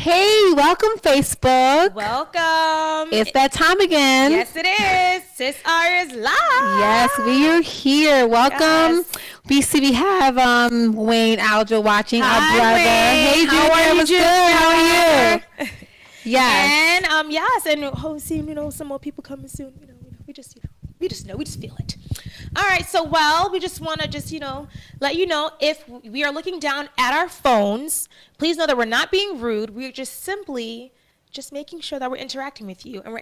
Hey, welcome Facebook. Welcome. It's that time again. Yes, it is. SisArias live. Yes, we are here. Welcome. Yes. BC, we have Wayne Aljo watching, Hi, our brother. Wayne. Hey, How are you, what's good? How are you? Yes. And yes, and seeing some more people coming soon. We just feel it. All right, so we just want to let you know, if we are looking down at our phones, please know that we're not being rude. We're just simply making sure that we're interacting with you, and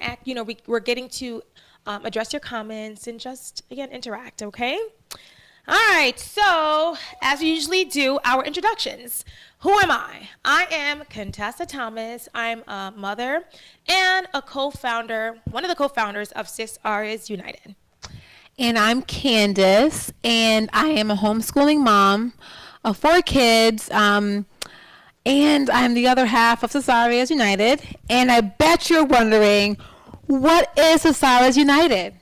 we're getting to address your comments and just again interact. Okay. All right, so as we usually do, our introductions. Who am I? I am Contessa Thomas. I'm a mother and a co-founder, one of the co-founders of SisArias United. And I'm Candace, and I am a homeschooling mom of 4 kids, and I'm the other half of SisArias United. And I bet you're wondering, what is SisArias United?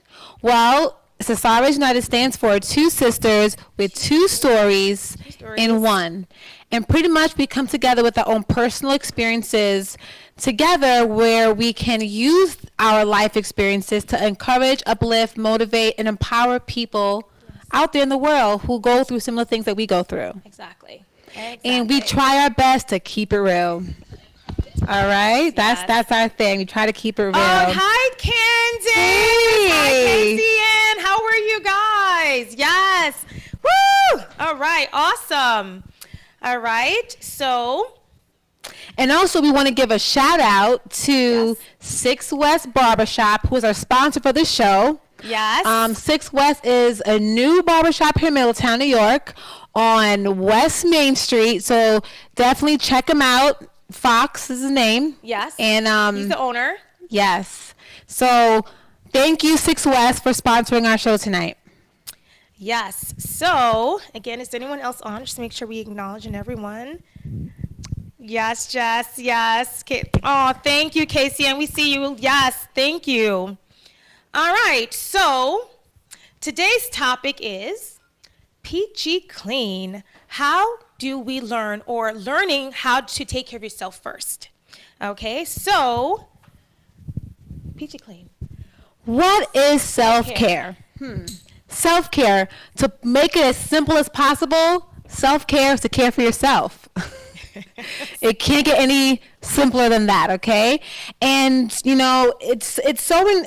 Well, SisArias United stands for 2 sisters with 2 stories in one. And pretty much we come together with our own personal experiences together, where we can use our life experiences to encourage, uplift, motivate, and empower people out there in the world who go through similar things that we go through. Exactly. And we try our best to keep it real. All right? Yes. That's our thing. We try to keep it real. Oh, hi, Candace. Hey. Hi, Casey. How are you guys? Yes. Woo! All right. Awesome. All right. So. And also, we want to give a shout out to 6 West Barbershop, who is our sponsor for the show. Yes. 6 West is a new barbershop here in Middletown, New York, on West Main Street. So definitely check them out. Fox is his name. Yes. And he's the owner. Yes. So thank you, 6 West, for sponsoring our show tonight. Yes. So again, is anyone else on? Just to make sure we acknowledge everyone. Yes, Jess. Yes. Oh, thank you, Casey. And we see you. Yes. Thank you. All right. So today's topic is peachy clean. How do we learning how to take care of yourself first? Okay. So peachy clean. What is self-care? Self-care, to make it as simple as possible, self-care is to care for yourself. It can't get any simpler than that, okay? And, it's so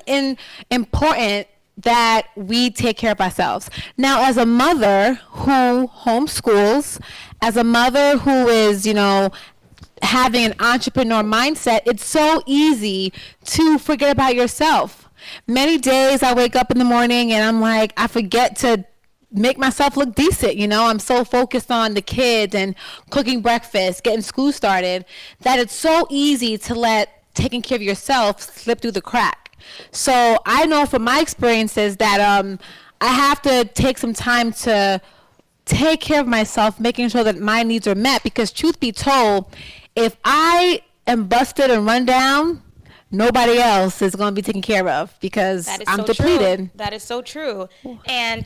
important that we take care of ourselves. Now, as a mother who homeschools, as a mother who is, having an entrepreneur mindset, it's so easy to forget about yourself. Many days I wake up in the morning and I'm like, I forget to make myself look decent. I'm so focused on the kids and cooking breakfast, getting school started, that it's so easy to let taking care of yourself slip through the crack. So I know from my experiences that I have to take some time to take care of myself, making sure that my needs are met, because truth be told, if I am busted and run down, nobody else is going to be taken care of, because I'm depleted. True. That is so true. And,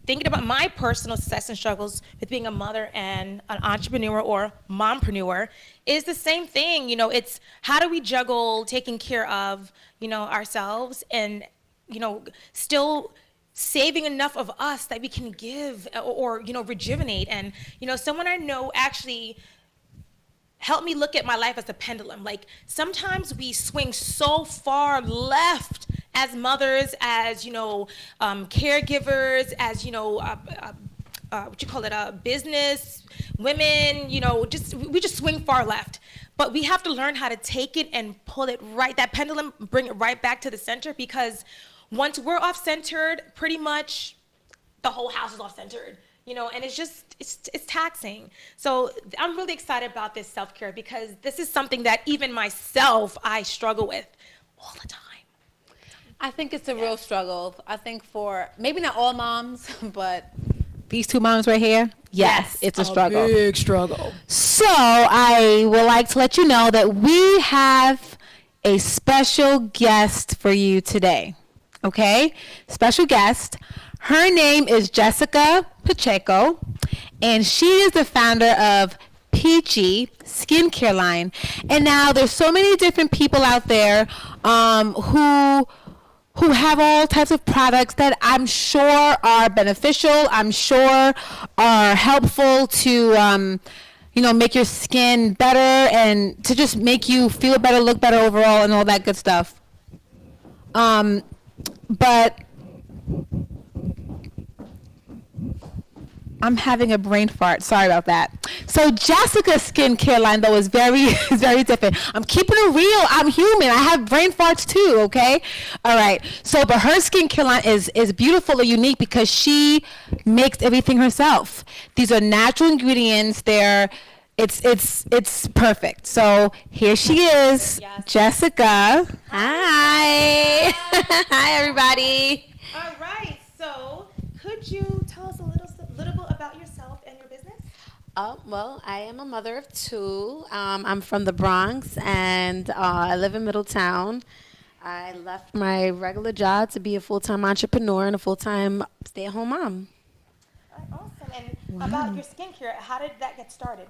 thinking about my personal success and struggles with being a mother and an entrepreneur or mompreneur is the same thing. It's how do we juggle taking care of, ourselves and, still saving enough of us that we can give or rejuvenate. And, someone I know actually help me look at my life as a pendulum. Like, sometimes we swing so far left as mothers, as caregivers, as business women. We just swing far left. But we have to learn how to take it and pull it right, that pendulum, bring it right back to the center, because once we're off-centered, pretty much the whole house is off-centered. And it's taxing. So I'm really excited about this self-care, because this is something that even myself, I struggle with all the time. I think it's a real struggle. I think for maybe not all moms, but these 2 moms right here, yes, it's a struggle. Big struggle. So I would like to let you know that we have a special guest for you today. Okay? Special guest. Her name is Jessica Pacheco, and she is the founder of Peche, skincare line. And now there's so many different people out there who have all types of products that I'm sure are beneficial, I'm sure are helpful to make your skin better and to just make you feel better, look better overall, and all that good stuff. But I'm having a brain fart. Sorry about that. So Jessica's skincare line, though, is very different. I'm keeping it real. I'm human. I have brain farts too, okay? All right. So, but her skincare line is beautiful and unique because she makes everything herself. These are natural ingredients. It's perfect. So here she is, yes. Jessica. Hi. Hi, everybody. All right. So could you tell us a little bit about yourself and your business? Well, I am a mother of two. I'm from the Bronx, and I live in Middletown. I left my regular job to be a full-time entrepreneur and a full-time stay-at-home mom. Awesome. And about your skincare, how did that get started?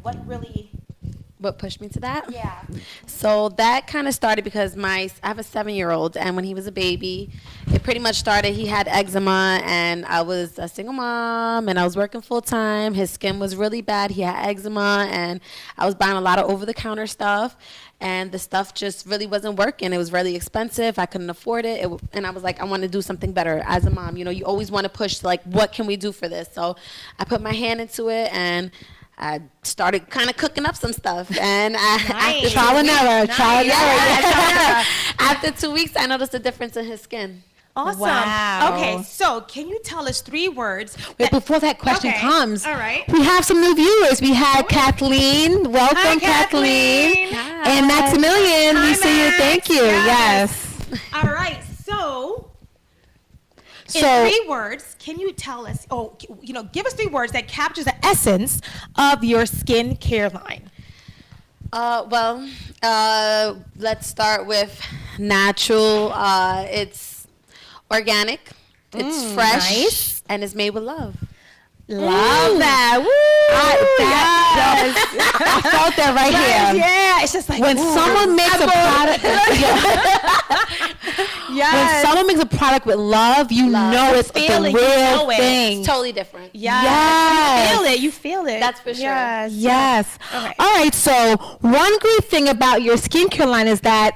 What pushed me to that? Yeah. So that kind of started because I have a 7-year-old, and when he was a baby, it pretty much started, he had eczema, and I was a single mom, and I was working full-time. His skin was really bad. He had eczema, and I was buying a lot of over-the-counter stuff, and the stuff just really wasn't working. It was really expensive. I couldn't afford it, and I was like, I want to do something better as a mom. You always want to push, like, what can we do for this? So I put my hand into it, and I started kind of cooking up some stuff, and after trial and error. After 2 weeks, I noticed a difference in his skin. Awesome. Wow. Okay, so can you tell us 3 words? Wait, before that question comes, all right. We have some new viewers. We had Kathleen. Welcome, Hi, Kathleen. Hi. And Maximilian. Hi, We see you. Max. Thank you. Yes. All right, so in 3 words, can you tell us, give us 3 words that captures the essence of your skincare line? Let's start with natural. It's organic, it's fresh, nice. and it's made with love. Love that. Woo! I felt that right here. Yeah, it's just like When someone makes a product, when someone makes a product with love, you know it's the real thing. It's totally different. Yes. You feel it. That's for sure. Yes. Okay. All right. So one great thing about your skincare line is that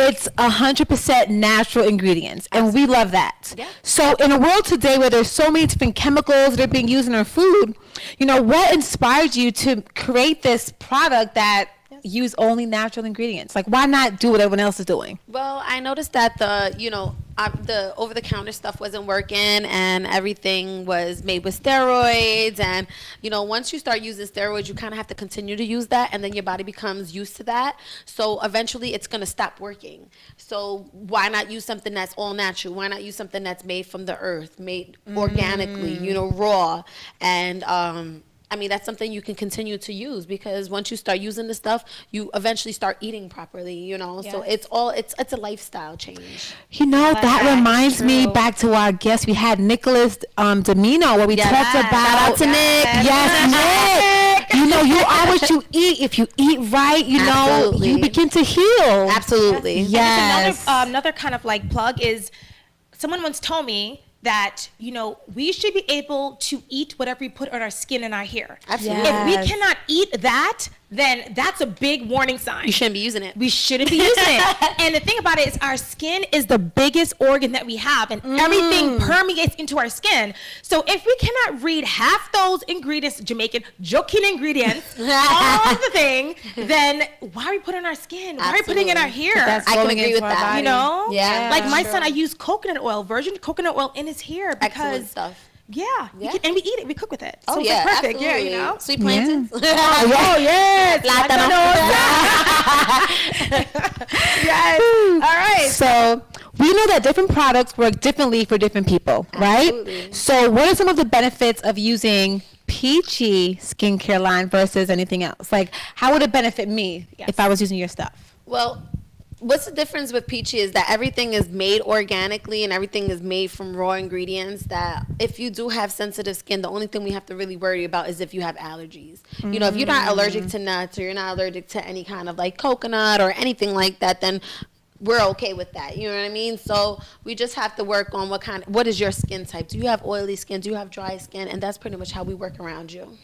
it's 100% natural ingredients, and we love that. Yeah. So in a world today where there's so many different chemicals that are being used in our food, what inspired you to create this product that use only natural ingredients? Like, why not do what everyone else is doing? Well, I noticed that the over-the-counter stuff wasn't working, and everything was made with steroids. And once you start using steroids, you kind of have to continue to use that, and then your body becomes used to that. So eventually, it's gonna stop working. So why not use something that's all natural? Why not use something that's made from the earth, made organically, raw, and that's something you can continue to use, because once you start using the stuff, you eventually start eating properly, So it's a lifestyle change. That reminds me back to our guest. We had Nicholas Domino, where we talked about. Shout out to Nick. Yes, Nick. You are what you eat. If you eat right, Absolutely. you begin to heal. Absolutely. Yes. Another kind of like plug is, someone once told me that we should be able to eat whatever we put on our skin and our hair. Absolutely. If we cannot eat that, then that's a big warning sign. You shouldn't be using it. We shouldn't be using it. And the thing about it is, our skin is the biggest organ that we have, and everything permeates into our skin. So if we cannot read half those ingredients, Jamaican joking ingredients, all of the thing, then why are we putting it on our skin? Why are we putting it in our hair? I can agree with that. Yeah. Like my son, I use coconut oil, virgin coconut oil in his hair because excellent stuff. And we eat it. We cook with it. Oh, So yeah, it's perfect. absolutely. Yeah, Sweet plantains. Oh, yes. Yes. All right. So we know that different products work differently for different people, right? Absolutely. So what are some of the benefits of using Peachy skincare line versus anything else? Like, how would it benefit me if I was using your stuff? Well, What's the difference with Peche is that everything is made organically and everything is made from raw ingredients, that if you do have sensitive skin, the only thing we have to really worry about is if you have allergies. You know, if you're not allergic to nuts or you're not allergic to any kind of like coconut or anything like that, then we're okay with that. You know what I mean? So we just have to work on what is your skin type? Do you have oily skin? Do you have dry skin? And that's pretty much how we work around you.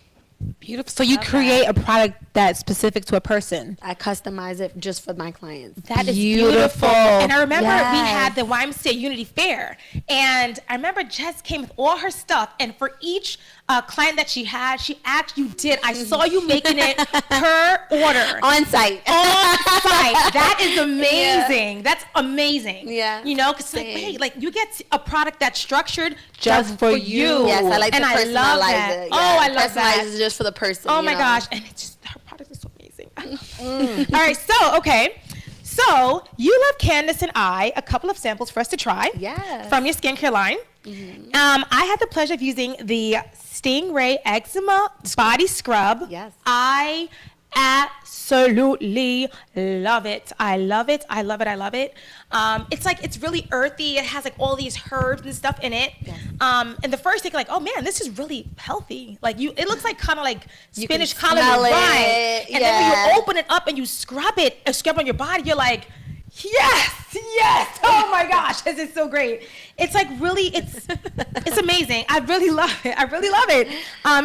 Beautiful. So you create a product that's specific to a person. I customize it just for my clients. That is beautiful. And I remember we had the YMCA Unity Fair, and I remember Jess came with all her stuff, and for each client that she had, I saw you making it per order. On site. That is amazing. Yeah. That's amazing. Yeah. You know, because like, wait, like you get a product that's structured just for you. Yes, I like to and personalize I love that. it. Yeah. Oh, I love that. Personalize it just for the person. Oh my gosh, and it's just, her product is so amazing. All right, so you left Candace and I a couple of samples for us to try. Yes. From your skincare line. I had the pleasure of using the Stingray Eczema Body Scrub. Yes. I absolutely love it. I love it. I love it. I love it. It's really earthy. It has like all these herbs and stuff in it. Yes. And the first thing, like, oh man, this is really healthy. Like it looks like kind of like spinach, collard, smell and it. rice. And then when you open it up and you scrub on your body, you're like, yes. Oh my gosh, this is so great. It's like really, it's amazing. I really love it.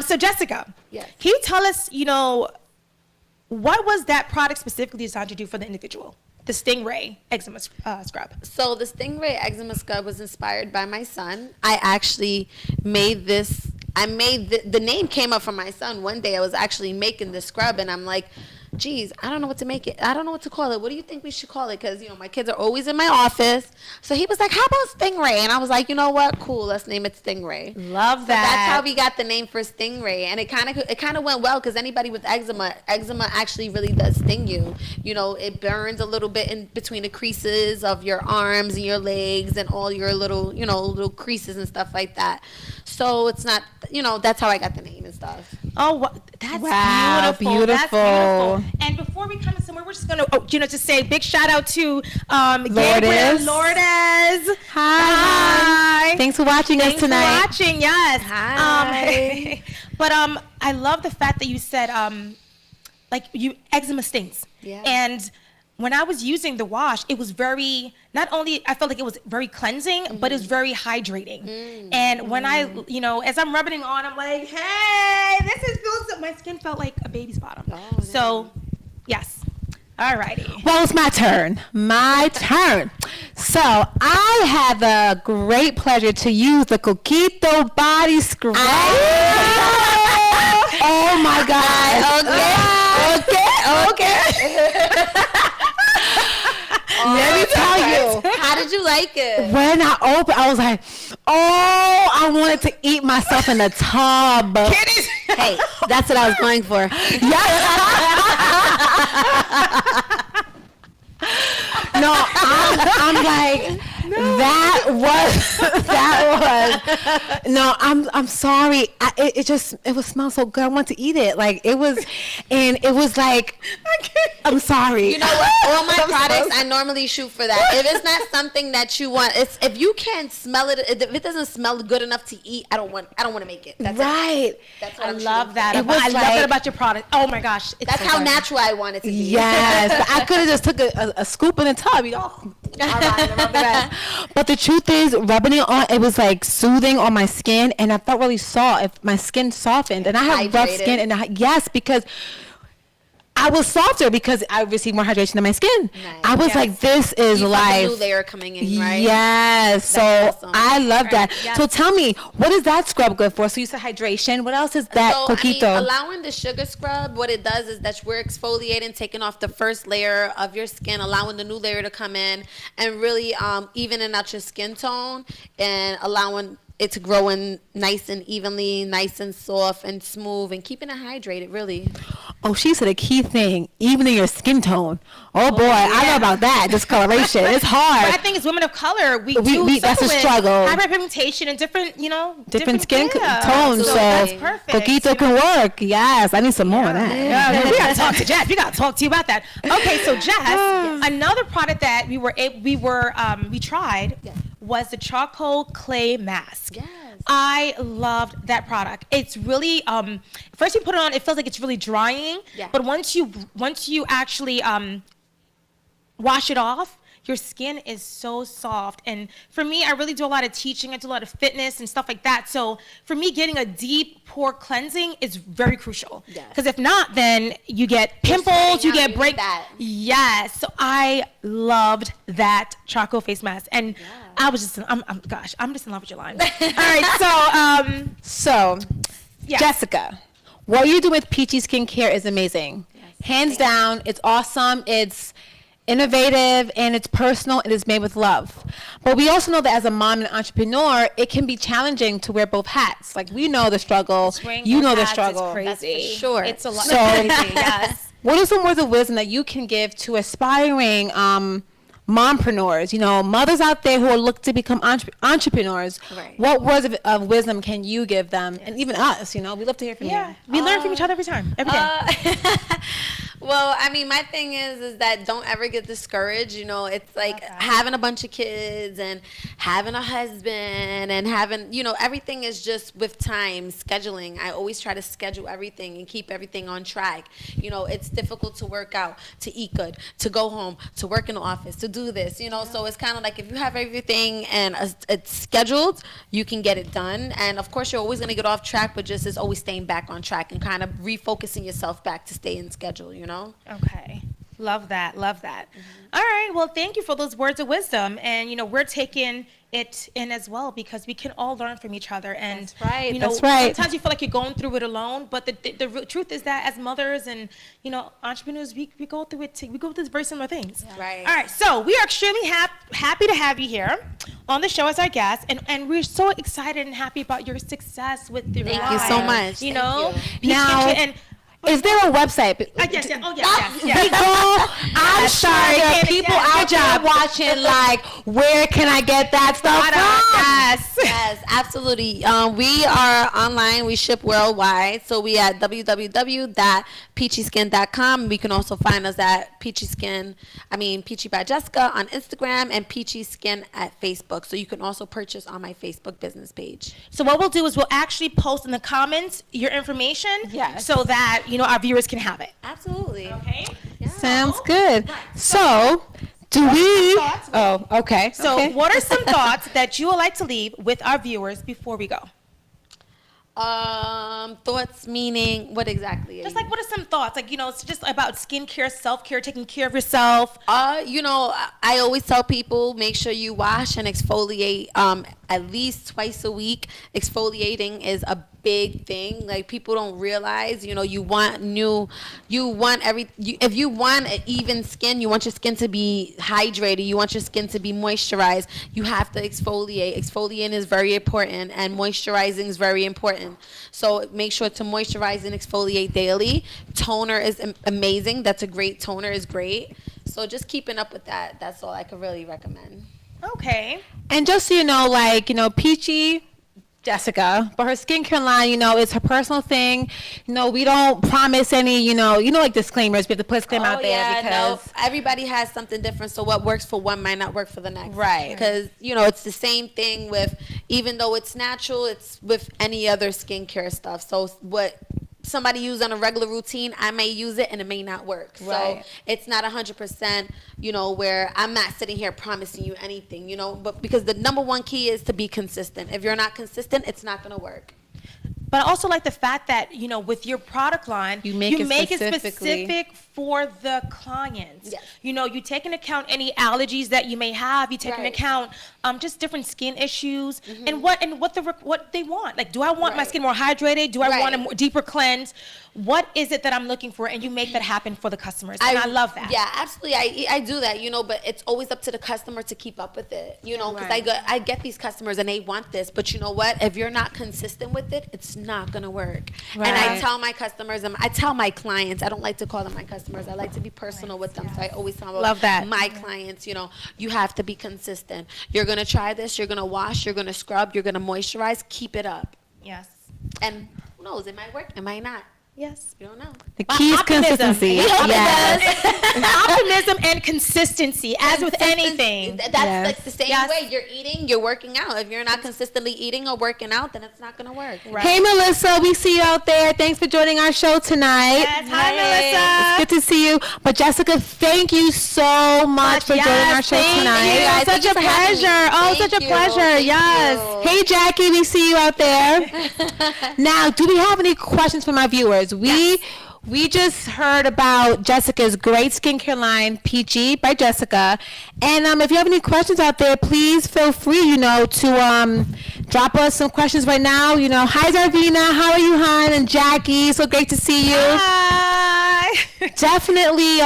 So Jessica, yes. Can you tell us, what was that product specifically designed to do for the individual? The Stingray Eczema Scrub. So the Stingray Eczema Scrub was inspired by my son. I actually made this. The name came up from my son. One day I was actually making the scrub, and I'm like, geez, I don't know what to make it. I don't know what to call it. What do you think we should call it? Because, my kids are always in my office. So he was like, how about Stingray? And I was like, you know what? Cool. Let's name it Stingray. Love that. So that's how we got the name for Stingray. And it kind of went well because anybody with eczema actually really does sting you. It burns a little bit in between the creases of your arms and your legs and all your little creases and stuff like that. So it's not, that's how I got the name and stuff. Oh, that's beautiful. That's beautiful. And before we come in somewhere, we're just going to, just say a big shout out to Gabriel Lourdes. Hi. Thanks for watching us tonight. Thanks for watching, yes. Hi. But I love the fact that you said, eczema stings. Yeah. And when I was using the wash, it was I felt like it was very cleansing, but it was very hydrating. And when I, as I'm rubbing it on, I'm like, hey, feels good. My skin felt like a baby's bottom. Oh, so, yes. All righty. Well, it's my turn. So I have the great pleasure to use the Coquito Body Scrub. Oh my God. Okay. Let me tell you. How did you like it? When I opened, I was like, I wanted to eat myself in the tub. Hey, that's what I was going for. No, I'm like, I'm sorry. It was smelled so good. I want to eat it. Like it was like, I'm sorry. You know what? All my products, I normally shoot for that. If it's not something that you want, if you can't smell it, if it doesn't smell good enough to eat, I don't want to make it. That's right. It. That's what I love that. I love that about your product. Oh my gosh. That's how natural I want it to be. Yes. I could have just took a scoop in the tub, But the truth is, rubbing it on, it was like soothing on my skin, and I felt really soft. If my skin softened, and I have rough skin, and yes, because I was softer because I received more hydration in my skin. Nice. I was like, this is life. A new layer coming in, right? Yes. That's so awesome. I love that. Yes. So tell me, what is that scrub good for? So you said hydration. What else is that, Coquito? Allowing the sugar scrub, what it does is that we're exfoliating, taking off the first layer of your skin, allowing the new layer to come in, and really evening out your skin tone and allowing it to grow in nice and evenly, nice and soft and smooth, and keeping it hydrated, really. Oh, she said a key thing, evening your skin tone. Oh boy, I know about that. Discoloration. It's hard. But I think as women of color, we do that's a suffer with struggle. hyperpigmentation and different, Different skin yeah. tones. So that's perfect. Coquito can work. Yes, I need some more of that. Yeah, we gotta talk to Jess. We gotta talk to you about that. Okay, so Jess, another product that we tried was the charcoal clay mask. Yes. I loved that product. It's really first you put it on, it feels like it's really drying. Yeah. But once you actually wash it off, your skin is so soft. And for me, I really do a lot of teaching. I do a lot of fitness and stuff like that. So for me, getting a deep pore cleansing is very crucial. Because if not, then you get pimples, you get break. Yes. So I loved that charcoal face mask. And I was just, I'm just in love with your line. All right. So, yes. Jessica, what you do with Peachy Skincare is amazing. Hands down, it's awesome. It's innovative and it's personal and it's made with love. But we also know that as a mom and entrepreneur, it can be challenging to wear both hats. Like, we know the struggle, you know the struggle. That's for sure. It's a lot. So, yes. What are some words of wisdom that you can give to aspiring mompreneurs, mothers out there who are looking to become entrepreneurs? Right. What words of wisdom can you give them? And even us, we love to hear from you. We learn from each other every day. Well, I mean, my thing is that don't ever get discouraged. It's like having a bunch of kids and having a husband and having, everything is just with time, scheduling. I always try to schedule everything and keep everything on track. It's difficult to work out, to eat good, to go home, to work in the office, to do this, so it's kind of like if you have everything and it's scheduled, you can get it done. And of course, you're always going to get off track, but just is always staying back on track and kind of refocusing yourself back to stay in schedule, Okay. Love that. All right. Well, thank you for those words of wisdom. And, we're taking it in as well because we can all learn from each other. And, That's right. That's right. Sometimes you feel like you're going through it alone. But the truth is that as mothers and, entrepreneurs, we go through it. We go through very similar things. Yeah. Right. All right. So we are extremely happy to have you here on the show as our guest. And we're so excited and happy about your success with the Thank you so much. Thank you. Now, and is there a website? yes. Oh, yes. I'm sorry, there are people out there watching, like, where can I get that stuff from? Yes, absolutely. We are online. We ship worldwide. So we at www.peachyskin.com. We can also find us at Peachy by Jessica on Instagram and Peachy Skin at Facebook. So you can also purchase on my Facebook business page. So what we'll do is we'll actually post in the comments your information so that, our viewers can have it. Absolutely. Okay? Yeah. Sounds good. So, do we? Oh, okay. So what are some thoughts that you would like to leave with our viewers before we go? Thoughts meaning what exactly? Just like, what are some thoughts? Like, it's just about skincare, self-care, taking care of yourself. I always tell people, make sure you wash and exfoliate at least twice a week. Exfoliating is a big thing. Like, people don't realize, if you want an even skin, you want your skin to be hydrated, you want your skin to be moisturized, you have to exfoliate. Exfoliating is very important and moisturizing is very important. So make sure to moisturize and exfoliate daily. Toner is amazing. That's a great toner is great. So just keeping up with that, that's all I could really recommend. Okay. And just so you know, Peachy Jessica, but her skincare line, it's her personal thing. We don't promise any, like disclaimers. We have to put a disclaimer out there because everybody has something different. So what works for one might not work for the next. Right. Because, it's the same thing with, even though it's natural, it's with any other skincare stuff. So what somebody use on a regular routine, I may use it and it may not work. Right. So it's not 100%, where I'm not sitting here promising you anything, but because the number one key is to be consistent. If you're not consistent, it's not going to work. But I also like the fact that, with your product line, you make it specific for the clients. Yes. You know, you take into account any allergies that you may have. You take into Right. account just different skin issues and what they want. Like, do I want my Right. skin more hydrated? Do I want a Right. more deeper cleanse? What is it that I'm looking for? And you make that happen for the customers. And I love that. Yeah, absolutely. I do that, you know, but it's always up to the customer to keep up with it, you know, because Right. I get these customers and they want this, but you know what? If you're not consistent with it, it's not going to work. And I Right. tell my customers, and I tell my clients, I don't like to call them my customers. I like to be personal with them. So I always tell them, Love that. my clients, you know, you have to be consistent. You're going to try this. You're going to wash. You're going to scrub. You're going to moisturize. Keep it up. Yes. And who knows? It might work. It might not. Yes. You don't know. The key is Optimism. consistency. Yes. Yes. Optimism and consistency, as with anything. That's Yes. like the same Yes. way. You're eating, you're working out. If you're not consistently eating or working out, then it's not going to work. Right. Hey, Melissa, we see you out there. Thanks for joining our show tonight. Yes. Hi, Hey. Melissa. It's good to see you. But Jessica, thank you so much for joining our show thank tonight. you. guys. Such Thank you a for having me. pleasure. Oh, Thank such a you. pleasure. Thank Yes. you. Hey, Jackie, we see you out there. Now, do we have any questions from our viewers? We just heard about Jessica's great skincare line, Peche by Jessica. And if you have any questions out there, please feel free, you know, to drop us some questions right now. You know, hi, Zarvina. How are you, hon? And Jackie, so great to see you. Hi. Definitely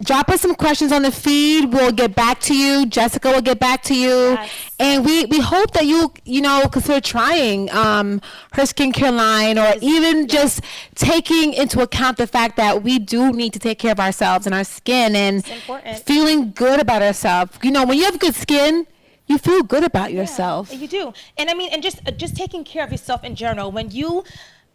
drop us some questions on the feed. We'll get back to you. Jessica will get back to you. Yes. And we hope that you know, consider trying her skincare line, or even just taking into account the fact that we do need to take care of ourselves and our skin, and important. feeling good about ourselves. You know, when you have good skin, you feel good about yourself. You do. And I mean, and just taking care of yourself in general. When you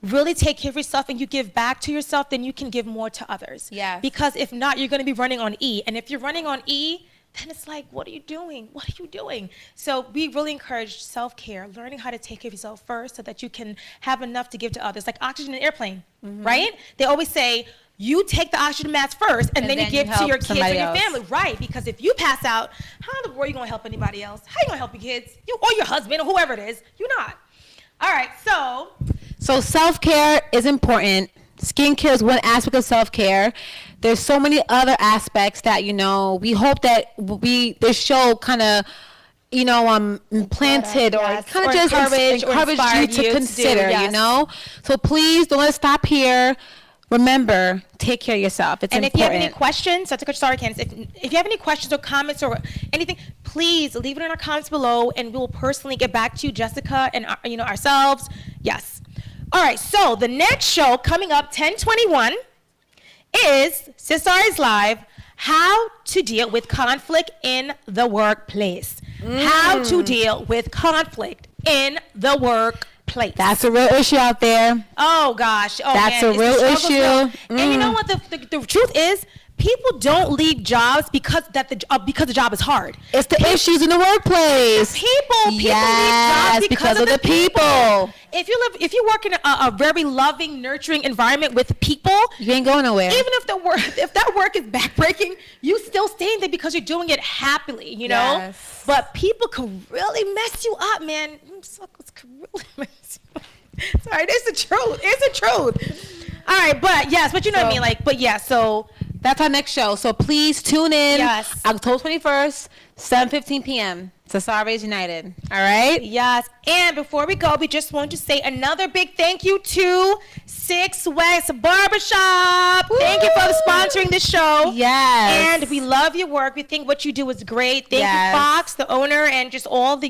really take care of yourself and you give back to yourself, then you can give more to others. Yes. Because if not, you're going to be running on E. And if you're running on E, then it's like, what are you doing? What are you doing? So we really encourage self-care, learning how to take care of yourself first so that you can have enough to give to others. Like oxygen in an airplane, right? They always say, you take the oxygen mask first, and then you give to help your kids and somebody your else. family, right? Because if you pass out, how in the world are you going to help anybody else? How are you going to help your kids? You or your husband or whoever it is? You're not. All right, So self-care is important. Skincare is one aspect of self-care. There's so many other aspects that, you know, we hope that this show kind of, you know, implanted Yes. or kind Or of just encourage or encourage you inspired to you to do, consider, you yes. know? So please don't let us stop here. Remember, take care of yourself. It's and if you important. have any questions, sorry, Candace, if you have any questions or comments or anything, please leave it in our comments below, and we will personally get back to you, Jessica, and ourselves. Yes. All right. So the next show coming up, 10/21, is SisArias Live: How to Deal with Conflict in the Workplace. How to deal with conflict in the workplace. That's a real issue out there. Oh gosh. Oh, That's man. a It's the real struggle issue. still. And you know what the truth is? People don't leave jobs because the job is hard. It's the issues in the workplace. People Yes, leave jobs because of the people. If you work in a very loving, nurturing environment with people, You ain't going nowhere. even if that work is backbreaking, you still stay in there because you're doing it happily, you know? Yes. But people can really mess you up, man. Suckers can really mess you up. Sorry, it's the truth. It's the truth. All right, but you know what I mean? Like, but yeah, so That's our next show. So please tune in. Yes. October 21st, 7:15 p.m. SisArias United. All right? yes. And before we go, we just want to say another big thank you to 6 West Barbershop. Thank you for sponsoring this show. Yes. And we love your work. We think what you do is great. Thank Yes. you, Fox, the owner, and just all the,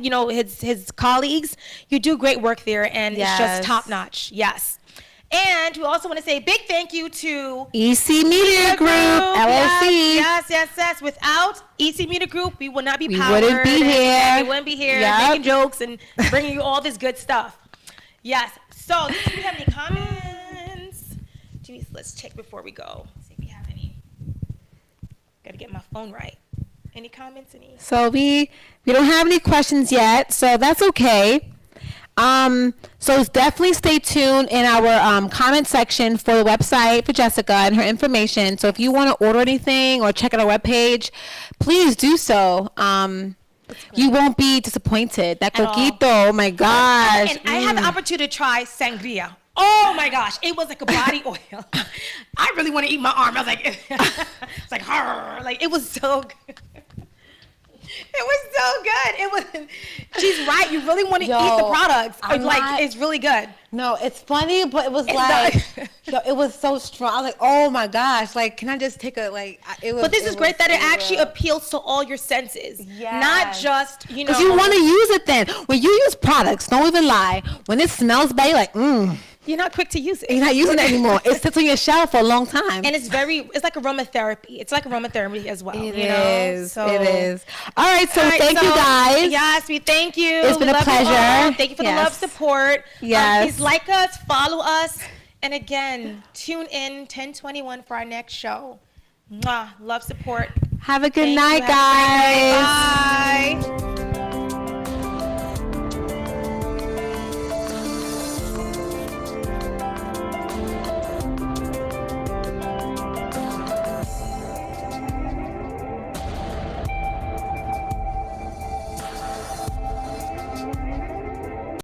his colleagues. You do great work there, and it's Yes. just top notch. Yes. And we also want to say a big thank you to EC Media Group, LLC. Yes. Without EC Media Group, we would not be We powered. wouldn't be here. We wouldn't be here Yep. making jokes and bringing you all this good stuff. Yes. So, do we have any comments? Let's check before we go. See if we have any. Got to get my phone right. Any comments? So we don't have any questions yet, so that's okay. So definitely stay tuned in our comment section for the website for Jessica and her information. So if you want to order anything or check out our webpage, please do so. You won't be disappointed. That At all. coquito, oh my gosh. And I had the opportunity to try sangria. Oh my gosh, it was like a body oil. I really want to eat my arm. I was like, it's like, like it was so good. It was so good. It was. She's right. You really want to eat the products. It's really good. No, it's funny, but it was it was so strong. I was like, oh my gosh, like, can I just take a It was. But this is great that it actually appeals to all your senses, not just Because you want to use it. Then when you use products, don't even lie. When it smells bad, you're like, You're not quick to use it. You're not using it anymore. It sits on your shelf for a long time. And it's like aromatherapy. It's like aromatherapy as well. It is. All right, so thank you guys. Yes, we thank you. It's been a pleasure. Thank you for the love, support. Yes. Please like us, follow us. And again, tune in 10/21 for our next show. Mwah, love, support. Have a good night, guys. Bye.